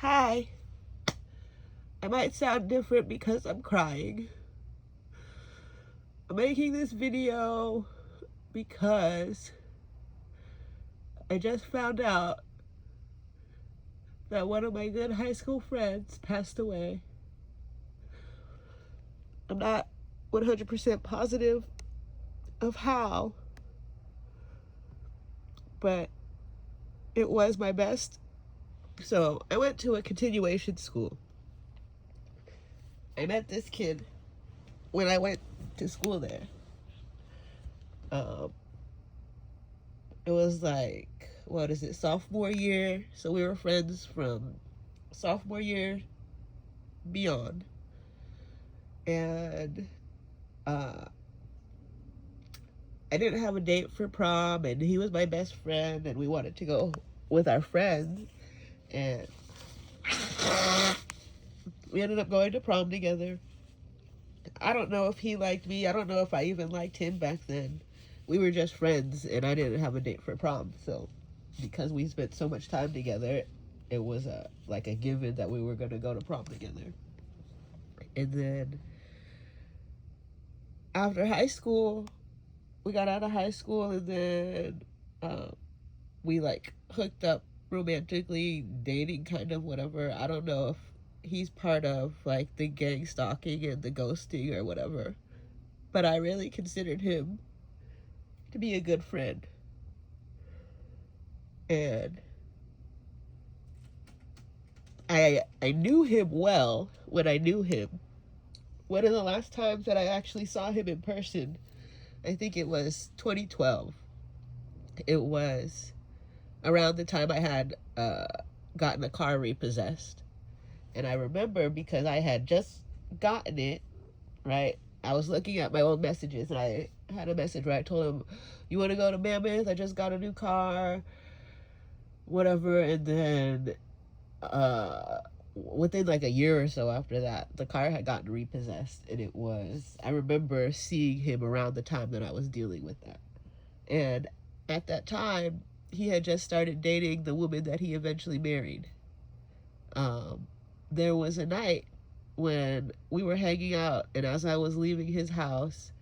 Hi. I might sound different because I'm crying. I'm making this video because I just found out that one of my good high school friends passed away. I'm not 100% positive of how, but it was my best. So I went to a continuation school. I met this kid when I went to school there. It was like, sophomore year. So we were friends from sophomore year beyond. And I didn't have a date for prom, and he was my best friend, and we wanted to go with our friends. And we ended up going to prom together. I don't know if he liked me. I don't know if I even liked him back then. We were just friends, and I didn't have a date for prom. So because we spent so much time together, it was like a given that we were going to go to prom together. And then after high school, we got out of high school, and then we like hooked up romantically, dating, kind of, whatever. I don't know if he's part of like the gang stalking and the ghosting or whatever, but I really considered him to be a good friend. And I knew him well when I knew him. One of the last times that I actually saw him in person, I think it was 2012. It was around the time I had gotten a car repossessed. And I remember because I had just gotten it, right? I was looking at my old messages, and I had a message where I told him, "You want to go to Mammoth? I just got a new car," whatever. And then within like a year or so after that, the car had gotten repossessed. And I remember seeing him around the time that I was dealing with that. And at that time, he had just started dating the woman that he eventually married. There was a night when we were hanging out, and as I was leaving his house,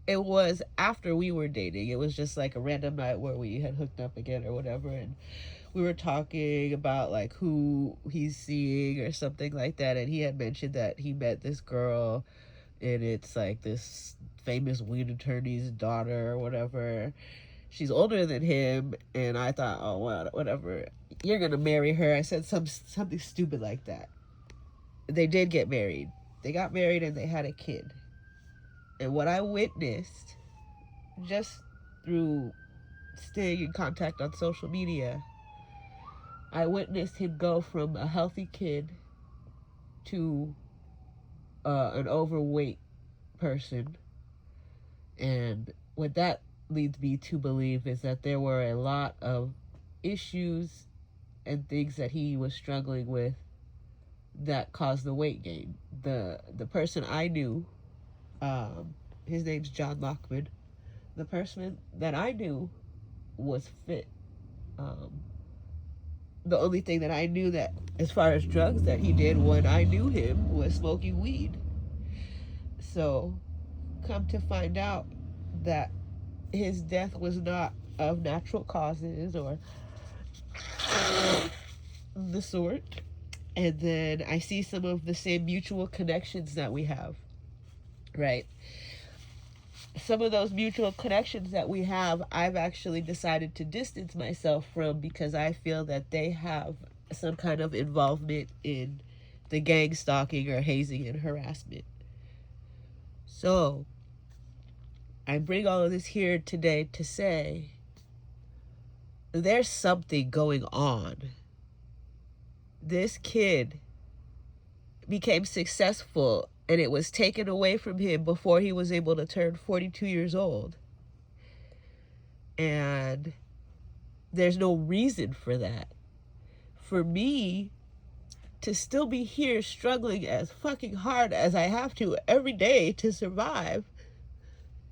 it was after we were dating. It was just like a random night where we had hooked up again or whatever, and we were talking about like who he's seeing or something like that, and he had mentioned that he met this girl, and it's like this famous weed attorney's daughter or whatever. She's older than him, and I thought, oh, well, whatever, you're gonna marry her. I said something stupid like that. They did get married. They got married and they had a kid. And what I witnessed, just through staying in contact on social media, I witnessed him go from a healthy kid to an overweight person. And what that leads me to believe is that there were a lot of issues and things that he was struggling with that caused the weight gain. The person I knew, his name's John Lockman. The person that I knew was fit. The only thing that I knew that, as far as drugs that he did when I knew him, was smoking weed. So, come to find out that his death was not of natural causes or the sort. And then I see some of the same mutual connections that we have, right? Some of those mutual connections that we have, I've actually decided to distance myself from because I feel that they have some kind of involvement in the gang stalking or hazing and harassment. So, I bring all of this here today to say there's something going on. This kid became successful, and it was taken away from him before he was able to turn 42 years old. And there's no reason for that. For me to still be here struggling as fucking hard as I have to every day to survive,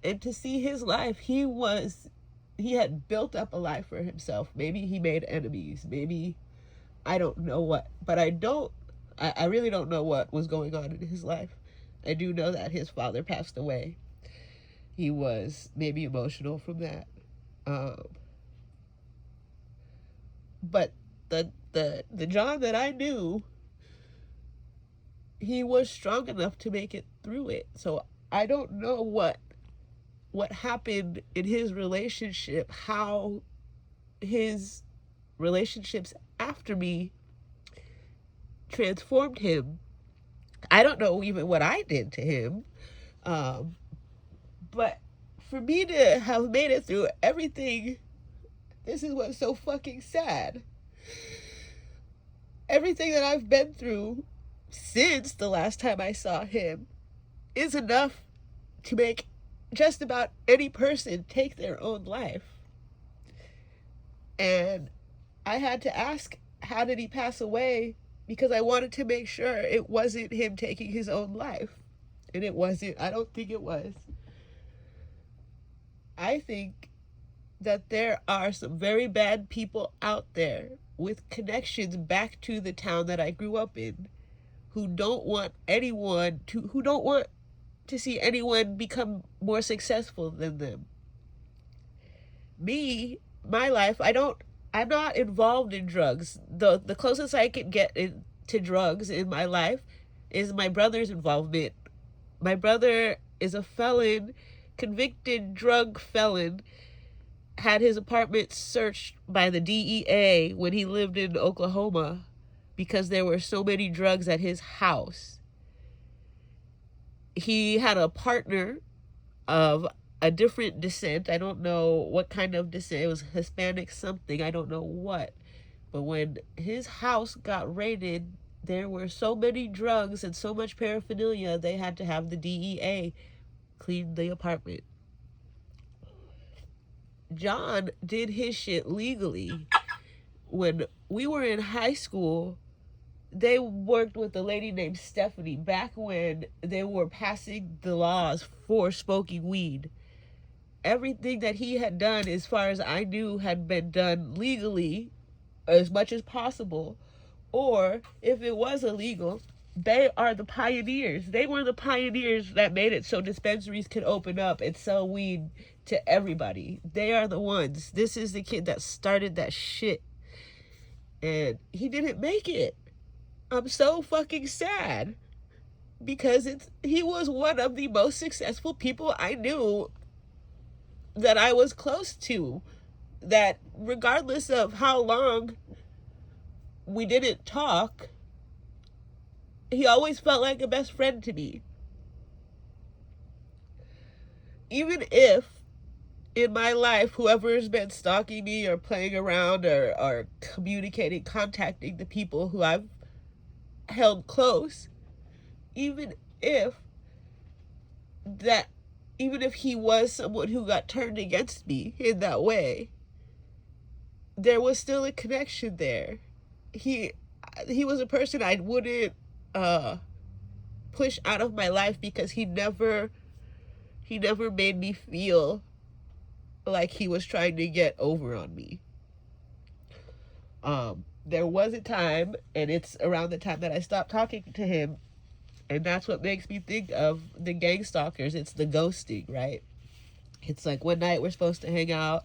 and to see his life, he had built up a life for himself. Maybe he made enemies. Maybe I don't know what, but I really don't know what was going on in his life. I do know that his father passed away. He was maybe emotional from that. But the John that I knew, he was strong enough to make it through it. So I don't know what happened in his relationship, how his relationships after me transformed him. I don't know even what I did to him. But for me to have made it through everything, this is what's so fucking sad. Everything that I've been through since the last time I saw him is enough to make just about any person take their own life. And I had to ask, how did he pass away? Because I wanted to make sure it wasn't him taking his own life. And it wasn't. I don't think it was. I think that there are some very bad people out there with connections back to the town that I grew up in who don't want to see anyone become more successful than them. Me, my life, I'm not involved in drugs. The closest I can get to drugs in my life is my brother's involvement. My brother is a felon, convicted drug felon, had his apartment searched by the DEA when he lived in Oklahoma because there were so many drugs at his house. He had a partner of a different descent. I don't know what kind of descent. It was Hispanic something. I don't know what. But when his house got raided, there were so many drugs and so much paraphernalia, they had to have the DEA clean the apartment. John did his shit legally. When we were in high school, they worked with a lady named Stephanie back when they were passing the laws for smoking weed. Everything that he had done, as far as I knew, had been done legally as much as possible. Or if it was illegal, they are the pioneers. They were the pioneers that made it so dispensaries could open up and sell weed to everybody. They are the ones. This is the kid that started that shit. And he didn't make it. I'm so fucking sad. Because he was one of the most successful people I knew that I was close to. That regardless of how long we didn't talk, he always felt like a best friend to me. Even if in my life, whoever's been stalking me or playing around or communicating, contacting the people who I've held close, even if he was someone who got turned against me in that way, there was still a connection there. He was a person I wouldn't push out of my life because he never made me feel like he was trying to get over on me. There was a time, and it's around the time that I stopped talking to him, and that's what makes me think of the gang stalkers. It's the ghosting, right? It's like one night we're supposed to hang out,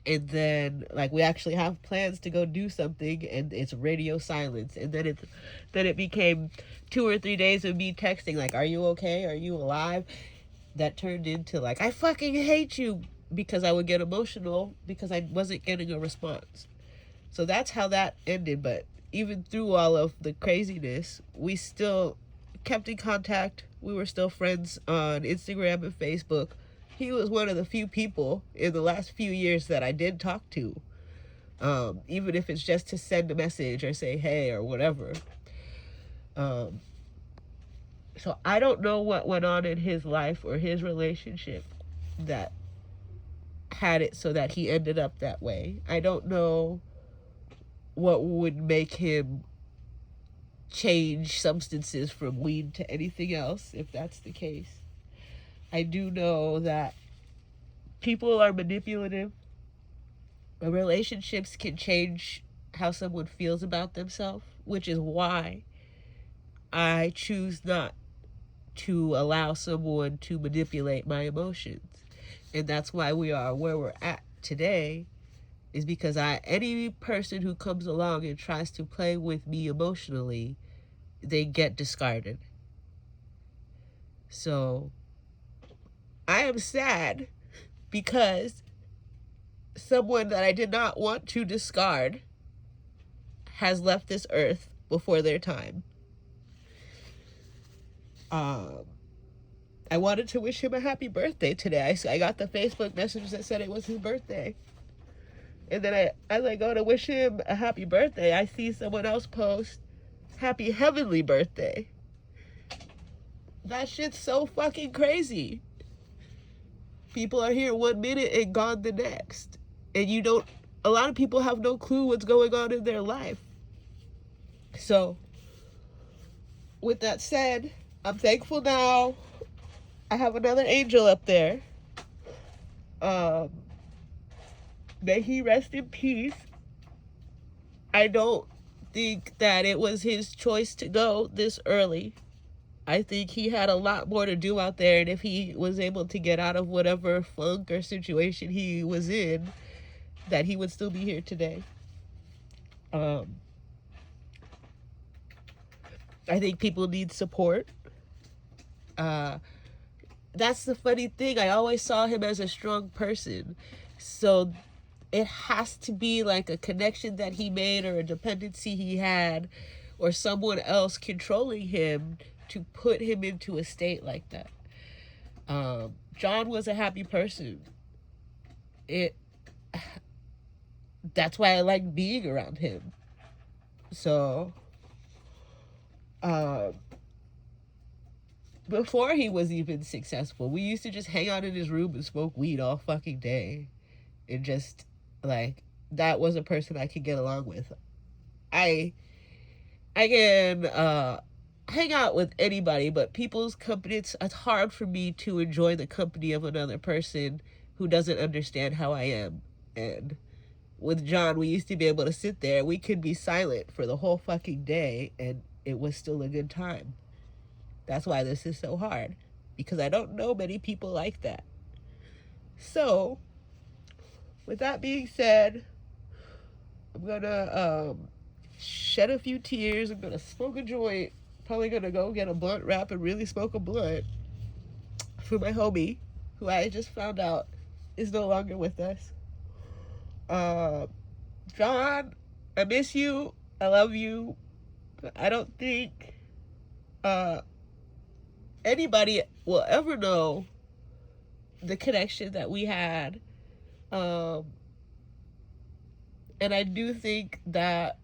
and then like we actually have plans to go do something, and it's radio silence. And then it became 2 or 3 days of me texting like, are you okay? Are you alive? That turned into like, I fucking hate you, because I would get emotional because I wasn't getting a response. So that's how that ended. But even through all of the craziness, we still kept in contact. We were still friends on Instagram and Facebook. He was one of the few people in the last few years that I did talk to. Even if it's just to send a message or say hey or whatever. So I don't know what went on in his life or his relationship that had it so that he ended up that way. I don't know what would make him change substances from weed to anything else, if that's the case. I do know that people are manipulative. Relationships can change how someone feels about themselves, which is why I choose not to allow someone to manipulate my emotions. And that's why we are where we're at today, is because any person who comes along and tries to play with me emotionally, they get discarded. So I am sad because someone that I did not want to discard has left this earth before their time. I wanted to wish him a happy birthday today. I got the Facebook message that said it was his birthday. And then as I go to wish him a happy birthday, I see someone else post, happy heavenly birthday. That shit's so fucking crazy. People are here 1 minute and gone the next. And a lot of people have no clue what's going on in their life. So, with that said, I'm thankful now. I have another angel up there. May he rest in peace. I don't think that it was his choice to go this early. I think he had a lot more to do out there, and if he was able to get out of whatever funk or situation he was in, that he would still be here today. I think people need support. That's the funny thing. I always saw him as a strong person. So it has to be like a connection that he made or a dependency he had or someone else controlling him to put him into a state like that. John was a happy person. That's why I like being around him. So, before he was even successful, we used to just hang out in his room and smoke weed all fucking day. And just, like, that was a person I could get along with. I can hang out with anybody, but people's company, it's hard for me to enjoy the company of another person who doesn't understand how I am. And with John, we used to be able to sit there. We could be silent for the whole fucking day, and it was still a good time. That's why this is so hard, because I don't know many people like that. So, with that being said, I'm gonna shed a few tears. I'm gonna smoke a joint. Probably gonna go get a blunt wrap and really smoke a blunt for my homie, who I just found out is no longer with us. John, I miss you. I love you. But I don't think anybody will ever know the connection that we had. And I do think that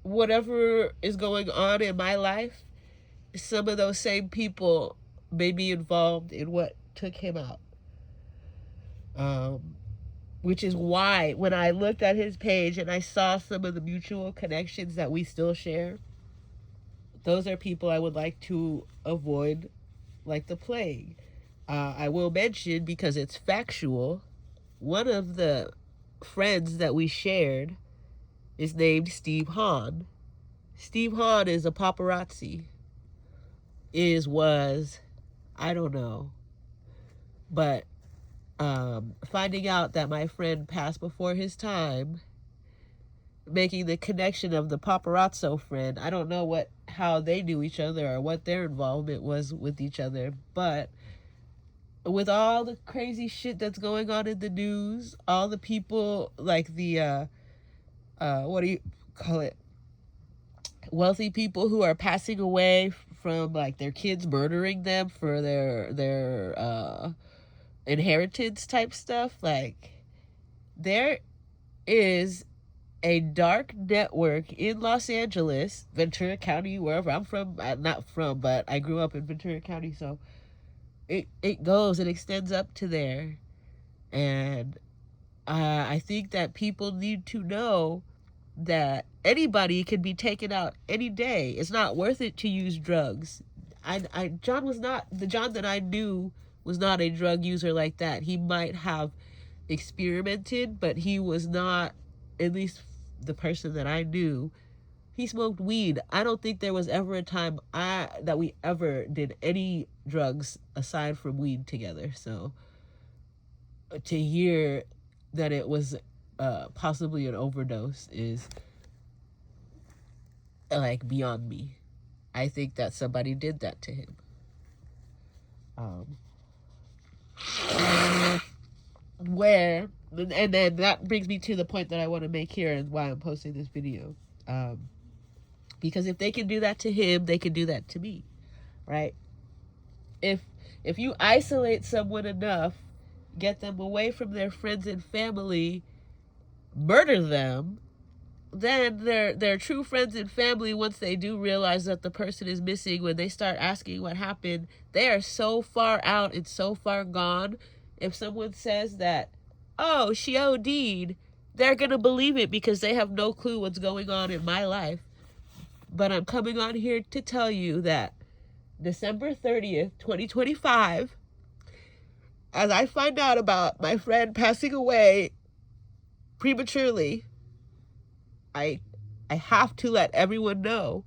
whatever is going on in my life, some of those same people may be involved in what took him out. Which is why when I looked at his page and I saw some of the mutual connections that we still share, those are people I would like to avoid like the plague. I will mention, because it's factual, one of the friends that we shared is named Steve Hahn. Steve Hahn is a paparazzi. Was, I don't know. But finding out that my friend passed before his time, making the connection of the paparazzo friend, I don't know how they knew each other or what their involvement was with each other, but with all the crazy shit that's going on in the news, all the people, like the what do you call it, wealthy people who are passing away from like their kids murdering them for their inheritance type stuff, like there is a dark network in Los Angeles, Ventura County, wherever I'm from. I'm not from, but I grew up in Ventura County, so it goes and extends up to there. And I think that people need to know that anybody can be taken out any day. It's not worth it to use drugs. John was not, the John that I knew was not a drug user like that. He might have experimented, but he was not, at least the person that I knew, he smoked weed. I don't think there was ever a time that we ever did any drugs aside from weed together. So to hear that it was possibly an overdose is like beyond me. I think that somebody did that to him. Where, and then that brings me to the point that I want to make here and why I'm posting this video. Because if they can do that to him, they can do that to me, right? If you isolate someone enough, get them away from their friends and family, murder them, then their true friends and family, once they do realize that the person is missing, when they start asking what happened, they are so far out and so far gone. If someone says that, oh, she OD'd, they're going to believe it because they have no clue what's going on in my life. But I'm coming on here to tell you that December 30th, 2025, as I find out about my friend passing away prematurely, I have to let everyone know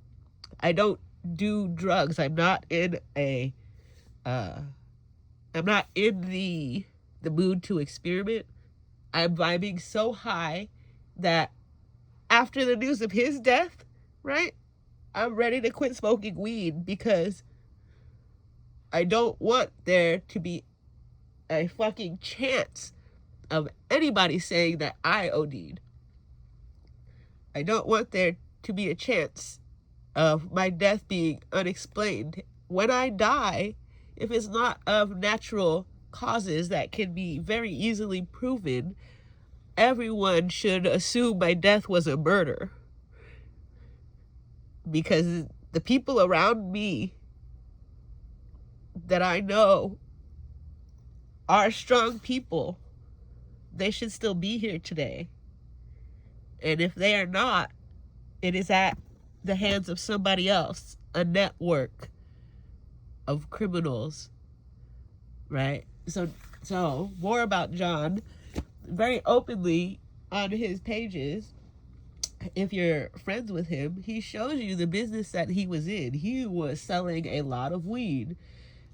I don't do drugs. I'm not in the mood to experiment. I'm vibing so high that after the news of his death, right, I'm ready to quit smoking weed because I don't want there to be a fucking chance of anybody saying that I OD'd. I don't want there to be a chance of my death being unexplained. When I die, if it's not of natural causes that can be very easily proven, everyone should assume my death was a murder. Because the people around me that I know are strong people. They should still be here today. And if they are not, it is at the hands of somebody else, a network of criminals, right? So more about John. Very openly on his pages, if you're friends with him, he shows you the business that he was in. He was selling a lot of weed.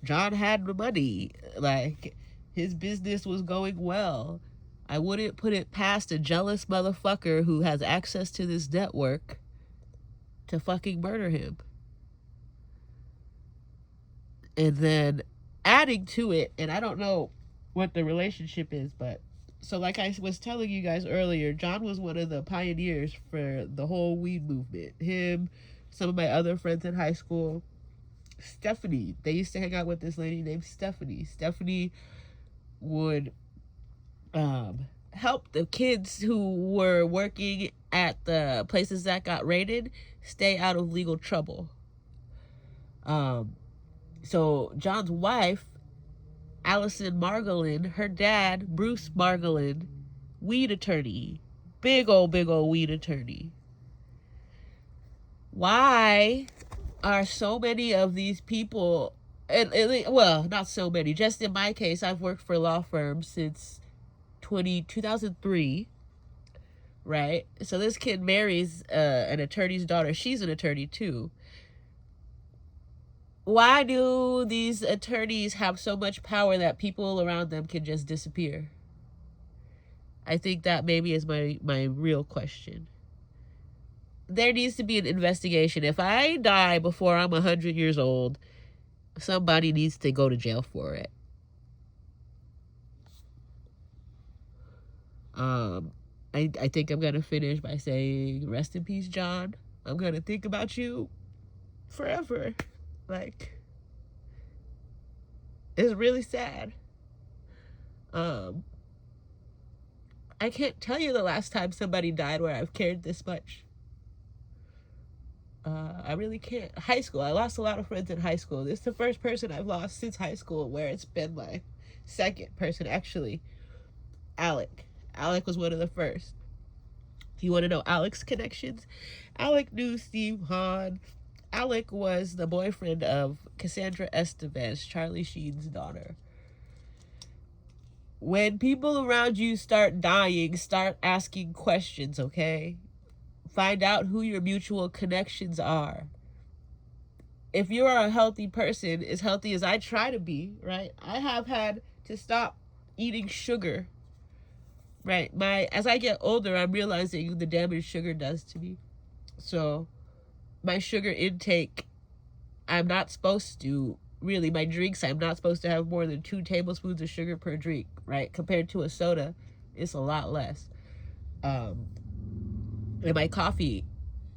John had money. Like, his business was going well. I wouldn't put it past a jealous motherfucker who has access to this network to fucking murder him. And then adding to it, and I don't know what the relationship is, but so like I was telling you guys earlier, John was one of the pioneers for the whole weed movement. Him, some of my other friends in high school, Stephanie, they used to hang out with this lady named Stephanie. Stephanie would help the kids who were working at the places that got raided stay out of legal trouble. So John's wife, Allison Margolin, her dad, Bruce Margolin, weed attorney, big old weed attorney. Why are so many of these people, well, not so many, just in my case, I've worked for law firms since 2003, right? So this kid marries an attorney's daughter. She's an attorney too. Why do these attorneys have so much power that people around them can just disappear? I think that maybe is my real question. There needs to be an investigation. If I die before I'm 100 years old, somebody needs to go to jail for it. I think I'm going to finish by saying, rest in peace, John. I'm going to think about you forever. Like, it's really sad. I can't tell you the last time somebody died where I've cared this much. I really can't. High school, I lost a lot of friends in high school. This is the first person I've lost since high school where it's been my second person, actually. Alec was one of the first. Do you want to know Alec's connections? Alec knew Steve Hahn. Alec was the boyfriend of Cassandra Estevez, Charlie Sheen's daughter. When people around you start dying, start asking questions, okay? find out who your mutual connections are. If you are a healthy person, as healthy as I try to be, right? I have had to stop eating sugar, right? As I get older, I'm realizing the damage sugar does to me. So my sugar intake, I'm not supposed to really, my drinks, I'm not supposed to have more than 2 tablespoons of sugar per drink, right? Compared to a soda, it's a lot less. And my coffee,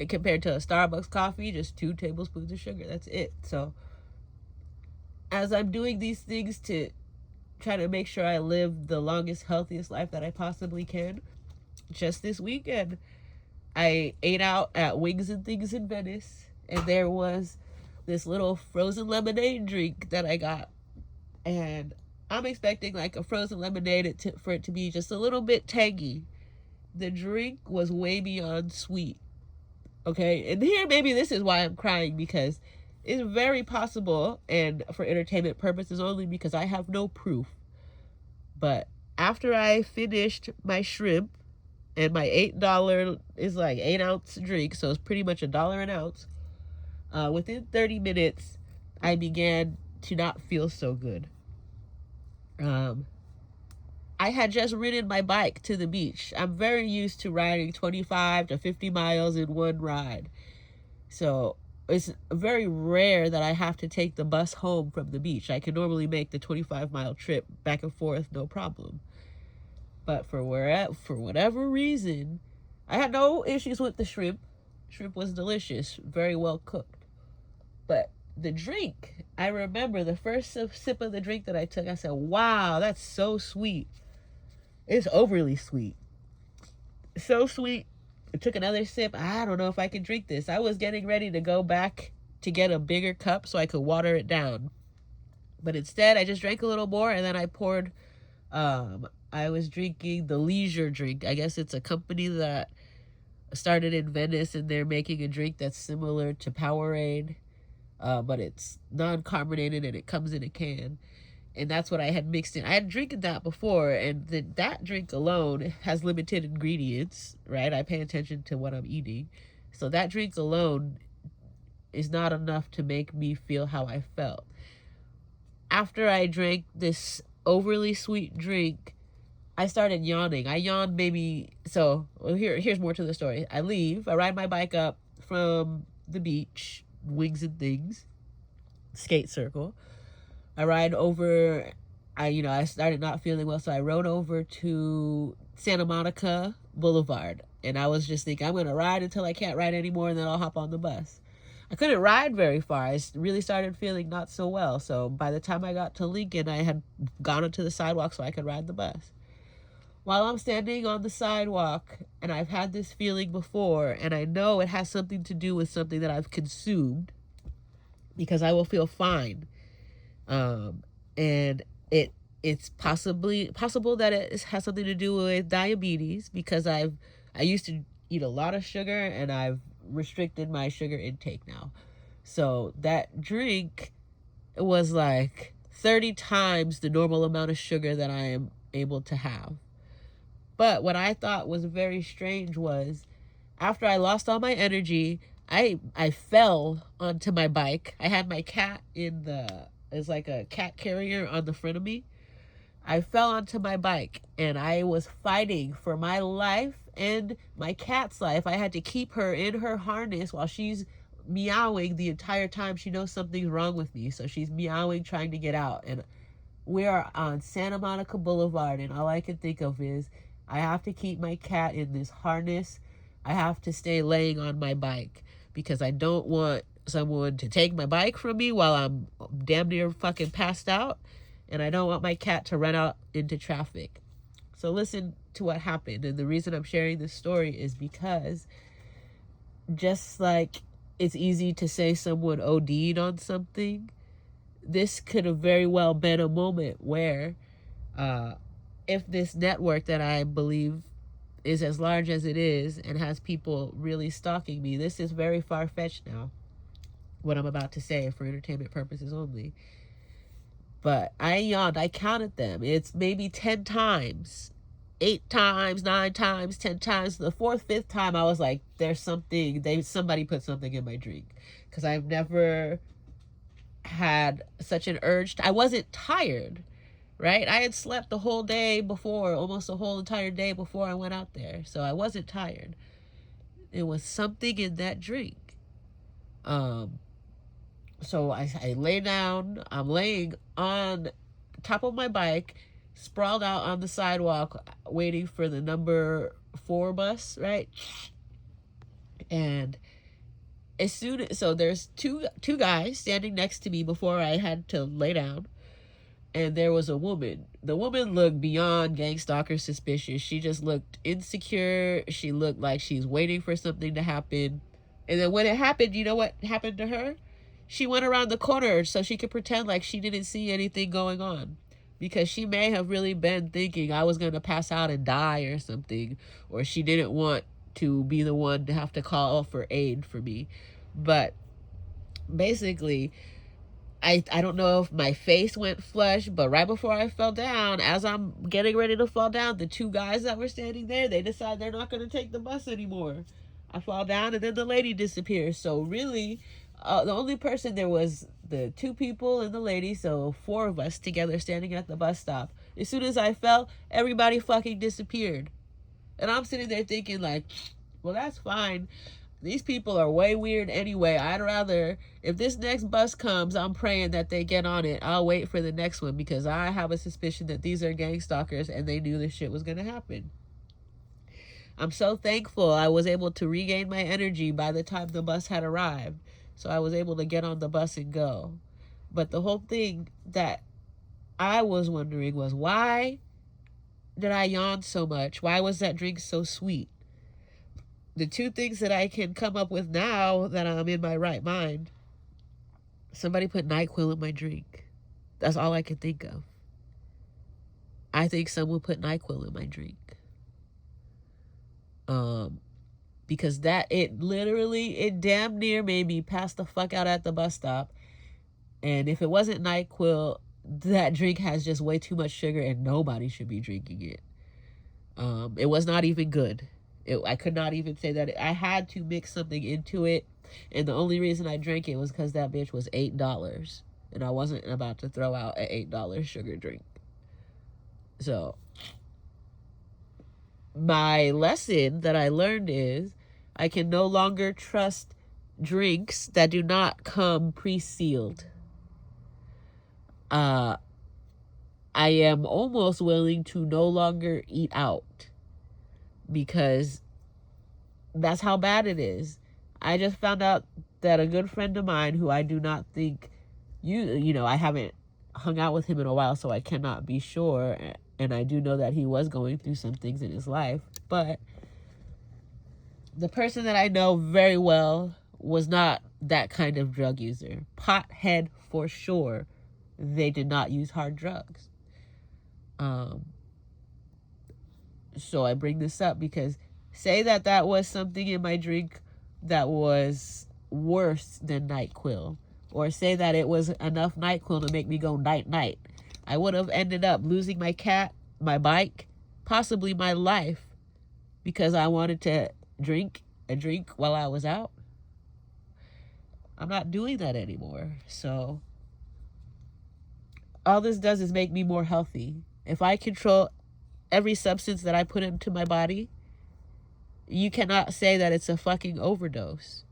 compared to a Starbucks coffee, just 2 tablespoons of sugar. That's it. So as I'm doing these things to try to make sure I live the longest, healthiest life that I possibly can, just this weekend, I ate out at Wings and Things in Venice, and there was this little frozen lemonade drink that I got. And I'm expecting like a frozen lemonade for it to be just a little bit tangy. The drink was way beyond sweet. Okay, and here maybe this is why I'm crying, because it's very possible, and for entertainment purposes only, because I have no proof, but after I finished my shrimp and my $8 is like 8-ounce drink, so it's pretty much $1 an ounce, within 30 minutes I began to not feel so good. I had just ridden my bike to the beach. I'm very used to riding 25 to 50 miles in one ride. So it's very rare that I have to take the bus home from the beach. I can normally make the 25-mile trip back and forth, no problem. But for whatever reason, I had no issues with the shrimp. Shrimp was delicious, very well cooked. But the drink, I remember the first sip of the drink that I took, I said, wow, that's so sweet. It's overly sweet. So sweet. I took another sip. I don't know if I can drink this. I was getting ready to go back to get a bigger cup so I could water it down. But instead, I just drank a little more, and then I poured, I was drinking the Leisure drink. I guess it's a company that started in Venice, and they're making a drink that's similar to Powerade, but it's non-carbonated, and it comes in a can. And that's what I had mixed in. I had drinking that before, and that drink alone has limited ingredients, right? I pay attention to what I'm eating. So that drink alone is not enough to make me feel how I felt. After I drank this overly sweet drink, I started yawning. I yawned maybe, here's more to the story. I ride my bike up from the beach, Wings and Things, skate circle. I ride over, I started not feeling well, so I rode over to Santa Monica Boulevard. And I was just thinking, I'm going to ride until I can't ride anymore, and then I'll hop on the bus. I couldn't ride very far. I really started feeling not so well. So by the time I got to Lincoln, I had gone onto the sidewalk so I could ride the bus. While I'm standing on the sidewalk, and I've had this feeling before, and I know it has something to do with something that I've consumed, because I will feel fine. And it's possible that it has something to do with diabetes, because I used to eat a lot of sugar, and I've restricted my sugar intake now. So that drink was like 30 times the normal amount of sugar that I am able to have. But what I thought was very strange was, after I lost all my energy, I fell onto my bike. I had my cat it's like a cat carrier on the front of me. I fell onto my bike, and I was fighting for my life and my cat's life. I had to keep her in her harness while she's meowing the entire time. She knows something's wrong with me, so she's meowing, trying to get out. And we are on Santa Monica Boulevard, and all I can think of is, I have to keep my cat in this harness. I have to stay laying on my bike, because I don't want someone to take my bike from me while I'm damn near fucking passed out, and I don't want my cat to run out into traffic. So listen to what happened, and the reason I'm sharing this story is because, just like it's easy to say someone OD'd on something, this could have very well been a moment where, if this network that I believe is as large as it is and has people really stalking me, this is very far-fetched now, what I'm about to say, for entertainment purposes only. But I yawned. I counted them. It's maybe 10 times 8 times, 9 times, 10 times. The fourth, fifth time, I was like, there's something, somebody put something in my drink. Because I've never had such an urge. I wasn't tired, right? I had slept the whole day before, almost the whole entire day before I went out there. So I wasn't tired. It was something in that drink. So I lay down. I'm laying on top of my bike, sprawled out on the sidewalk, waiting for the number 4 bus, right? And as soon as, so there's two guys standing next to me before I had to lay down, and there was a woman. The woman looked beyond gang stalker suspicious. She just looked insecure. She looked like she's waiting for something to happen. And then when it happened, you know what happened to her? She went around the corner so she could pretend like she didn't see anything going on. Because she may have really been thinking I was going to pass out and die or something. Or she didn't want to be the one to have to call for aid for me. But basically, I don't know if my face went flush, but right before I fell down, as I'm getting ready to fall down, the 2 guys that were standing there, they decide they're not going to take the bus anymore. I fall down, and then the lady disappears. So really, the only person there was the 2 people and the lady, so 4 of us together standing at the bus stop. As soon as I fell, everybody fucking disappeared. And I'm sitting there thinking like, well, that's fine. These people are way weird anyway. I'd rather, if this next bus comes, I'm praying that they get on it. I'll wait for the next one because I have a suspicion that these are gang stalkers and they knew this shit was going to happen. I'm so thankful I was able to regain my energy by the time the bus had arrived. So I was able to get on the bus and go. But the whole thing that I was wondering was, why did I yawn so much? Why was that drink so sweet? The 2 things that I can come up with now that I'm in my right mind: somebody put NyQuil in my drink. That's all I can think of. I think someone put NyQuil in my drink. Because it damn near made me pass the fuck out at the bus stop. And if it wasn't NyQuil, that drink has just way too much sugar and nobody should be drinking it. It was not even good. I could not even say that. I had to mix something into it, and the only reason I drank it was because that bitch was $8, and I wasn't about to throw out an $8 sugar drink. So my lesson that I learned is I can no longer trust drinks that do not come pre-sealed. I am almost willing to no longer eat out because that's how bad it is. I just found out that a good friend of mine, who I do not think I haven't hung out with him in a while, so I cannot be sure, and I do know that he was going through some things in his life, but the person that I know very well was not that kind of drug user. Pothead for sure. They did not use hard drugs. So I bring this up because say that was something in my drink that was worse than NyQuil, or say that it was enough NyQuil to make me go night-night. I would have ended up losing my cat, my bike, possibly my life, because I wanted to drink a drink while I was out. I'm not doing that anymore. So all this does is make me more healthy. If I control every substance that I put into my body, you cannot say that it's a fucking overdose.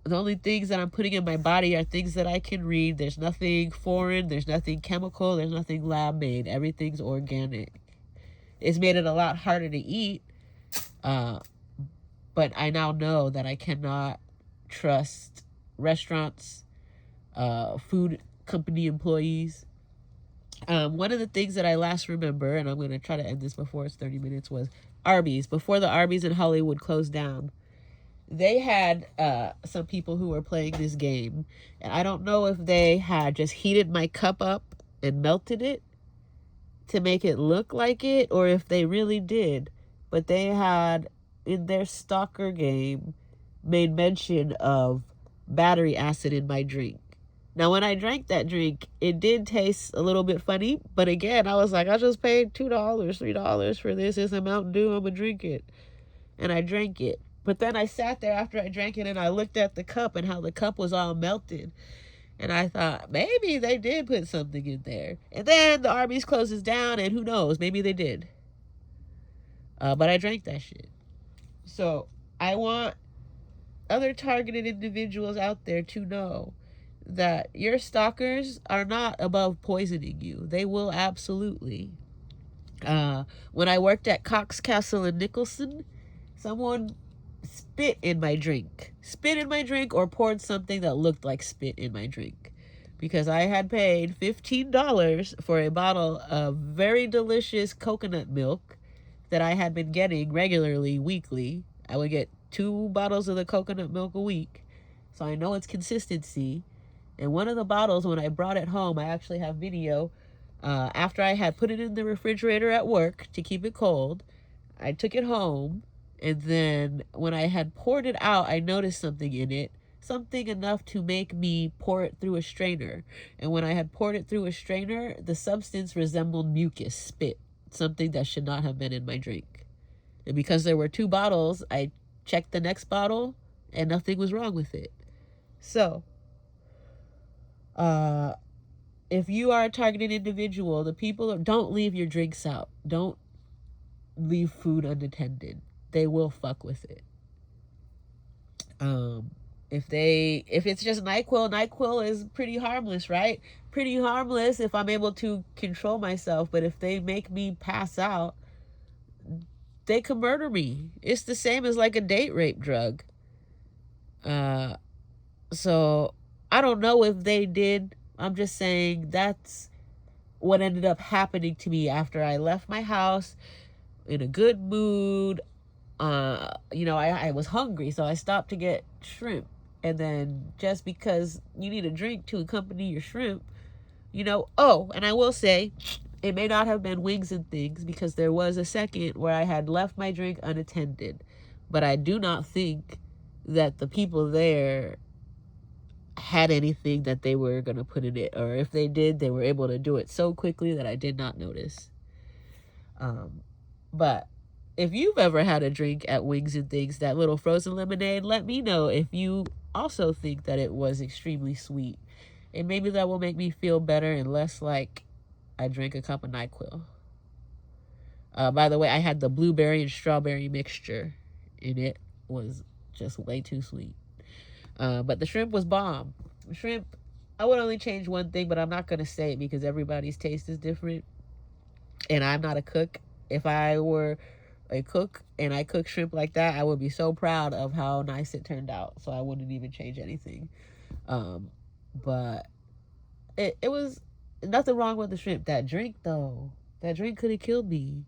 The only things that I'm putting in my body are things that I can read. There's nothing foreign. There's nothing chemical. There's nothing lab made. Everything's organic. It's made it a lot harder to eat. But I now know that I cannot trust restaurants, food company employees. One of the things that I last remember, and I'm going to try to end this before it's 30 minutes, was Arby's. Before the Arby's in Hollywood closed down, they had some people who were playing this game. And I don't know if they had just heated my cup up and melted it to make it look like it, or if they really did. But they had, in their stalker game, made mention of battery acid in my drink. Now, when I drank that drink, it did taste a little bit funny. But again, I was like, I just paid $2, $3 for this. It's a Mountain Dew. I'm going to drink it. And I drank it. But then I sat there after I drank it and I looked at the cup and how the cup was all melted. And I thought, maybe they did put something in there. And then the Arby's closes down, and who knows? Maybe they did. But I drank that shit. So I want other targeted individuals out there to know that your stalkers are not above poisoning you. They will absolutely. When I worked at Cox Castle in Nicholson, someone spit in my drink. Spit in my drink or poured something that looked like spit in my drink. Because I had paid $15 for a bottle of very delicious coconut milk that I had been getting regularly, weekly. I would get 2 bottles of the coconut milk a week. So I know its consistency. And one of the bottles, when I brought it home, I actually have video. After I had put it in the refrigerator at work to keep it cold, I took it home. And then when I had poured it out, I noticed something in it. Something enough to make me pour it through a strainer. And when I had poured it through a strainer, the substance resembled mucus, spit. Something that should not have been in my drink. And because there were 2 bottles, I checked the next bottle and nothing was wrong with it. So, if you are a targeted individual, the people don't leave your drinks out. Don't leave food unattended. They will fuck with it. If it's just NyQuil is pretty harmless, right? Pretty harmless if I'm able to control myself. But if they make me pass out, they could murder me. It's the same as like a date rape drug. So I don't know if they did. I'm just saying that's what ended up happening to me after I left my house in a good mood. I was hungry, so I stopped to get shrimp. And then just because you need a drink to accompany your shrimp, and I will say, it may not have been wings and things because there was a second where I had left my drink unattended. But I do not think that the people there had anything that they were going to put in it. Or if they did, they were able to do it so quickly that I did not notice. But if you've ever had a drink at Wings and Things, that little frozen lemonade, let me know if you also think that it was extremely sweet. And maybe that will make me feel better and less like I drank a cup of NyQuil. By the way, I had the blueberry and strawberry mixture in it. Was just way too sweet. But the shrimp was bomb. Shrimp, I would only change one thing, but I'm not going to say it because everybody's taste is different. And I'm not a cook. If I were a cook and I cook shrimp like that, I would be so proud of how nice it turned out. So I wouldn't even change anything. But it was nothing wrong with the shrimp. That drink, though, that drink could have killed me.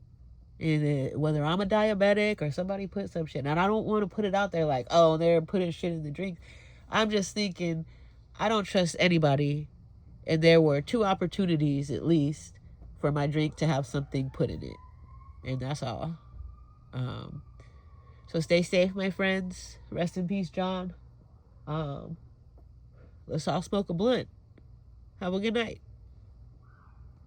And whether I'm a diabetic or somebody put some shit. And I don't want to put it out there like, oh, they're putting shit in the drink. I'm just thinking, I don't trust anybody. And there were 2 opportunities, at least, for my drink to have something put in it. And that's all. So stay safe, my friends. Rest in peace, John. Let's all smoke a blunt. Have a good night.